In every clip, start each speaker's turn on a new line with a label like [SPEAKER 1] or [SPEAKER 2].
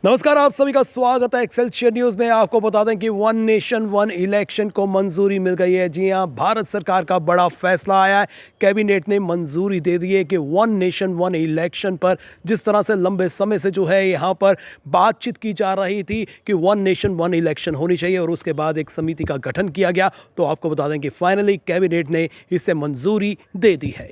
[SPEAKER 1] नमस्कार, आप सभी का स्वागत है एक्सेलशियर न्यूज में। आपको बता दें कि वन नेशन वन इलेक्शन को मंजूरी मिल गई है। जी हां, भारत सरकार का बड़ा फैसला आया है। कैबिनेट ने मंजूरी दे दी है कि वन नेशन वन इलेक्शन पर जिस तरह से लंबे समय से जो है यहां पर बातचीत की जा रही थी कि वन नेशन वन इलेक्शन होनी चाहिए और उसके बाद एक समिति का गठन किया गया, तो आपको बता दें कि फाइनली कैबिनेट ने इसे मंजूरी दे दी है।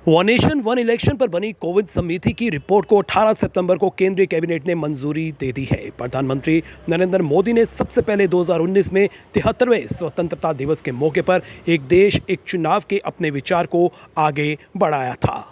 [SPEAKER 1] वन नेशन वन इलेक्शन पर बनी कोविड समिति की रिपोर्ट को 18 सितंबर को केंद्रीय कैबिनेट ने मंजूरी दे दी है। प्रधानमंत्री नरेंद्र मोदी ने सबसे पहले 2019 में 73वें स्वतंत्रता दिवस के मौके पर एक देश एक चुनाव के अपने विचार को आगे बढ़ाया था।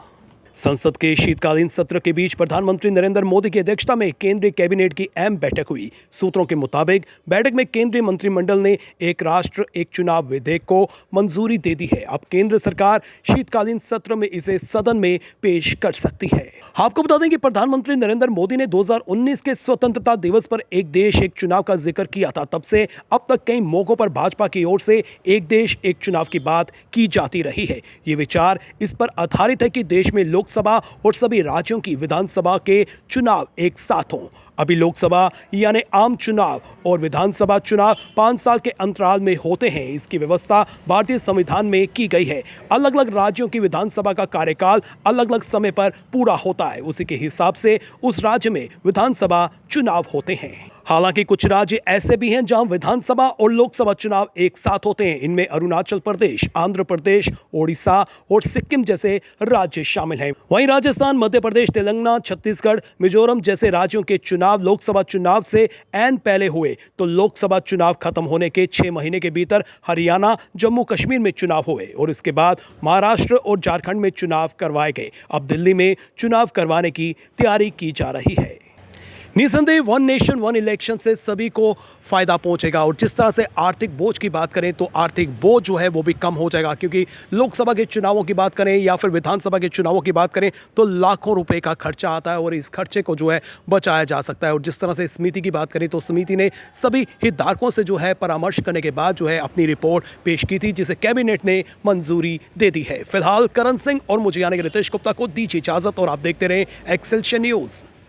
[SPEAKER 1] संसद के शीतकालीन सत्र के बीच प्रधानमंत्री नरेंद्र मोदी की अध्यक्षता में केंद्रीय कैबिनेट की अहम बैठक हुई। सूत्रों के मुताबिक बैठक में केंद्रीय मंत्रिमंडल ने एक राष्ट्र एक चुनाव विधेयक को मंजूरी दे दी है। अब केंद्र सरकार शीतकालीन सत्र में इसे सदन में पेश कर सकती है। आपको बता दें कि प्रधानमंत्री नरेंद्र मोदी ने 2019 के स्वतंत्रता दिवस पर एक देश एक चुनाव का जिक्र किया था। तब से अब तक कई मौकों पर भाजपा की ओर से एक देश एक चुनाव की बात की जाती रही है। ये विचार इस पर आधारित है कि देश में लोकसभा और सभी राज्यों की विधानसभा के चुनाव एक साथ हों। अभी लोकसभा यानी आम चुनाव और विधानसभा चुनाव 5 साल के अंतराल में होते हैं। इसकी व्यवस्था भारतीय संविधान में की गई है। अलग अलग राज्यों की विधानसभा का कार्यकाल अलग अलग समय पर पूरा होता है। उसी के हिसाब से उस राज्य में विधानसभा चुनाव होते हैं। हालांकि कुछ राज्य ऐसे भी हैं जहां विधानसभा और लोकसभा चुनाव एक साथ होते हैं। इनमें अरुणाचल प्रदेश, आंध्र प्रदेश, ओडिशा और सिक्किम जैसे राज्य शामिल हैं। वहीं राजस्थान, मध्य प्रदेश, तेलंगाना, छत्तीसगढ़, मिजोरम जैसे राज्यों के चुनाव लोकसभा चुनाव से ऐन पहले हुए तो लोकसभा चुनाव खत्म होने के 6 महीने के भीतर हरियाणा, जम्मू कश्मीर में चुनाव हुए और इसके बाद महाराष्ट्र और झारखंड में चुनाव करवाए गए। अब दिल्ली में चुनाव करवाने की तैयारी की जा रही है। निसंदेह वन नेशन वन इलेक्शन से सभी को फायदा पहुंचेगा और जिस तरह से आर्थिक बोझ की बात करें तो आर्थिक बोझ जो है वो भी कम हो जाएगा, क्योंकि लोकसभा के चुनावों की बात करें या फिर विधानसभा के चुनावों की बात करें तो लाखों रुपए का खर्चा आता है और इस खर्चे को जो है बचाया जा सकता है। और जिस तरह से समिति की बात करें तो समिति ने सभी हितधारकों से जो है परामर्श करने के बाद जो है अपनी रिपोर्ट पेश की थी, जिसे कैबिनेट ने मंजूरी दे दी है। फिलहाल करण सिंह और मुझे यानी कि रितेश गुप्ता को दीजिए इजाजत और आप देखते रहें एक्सेलशियर न्यूज।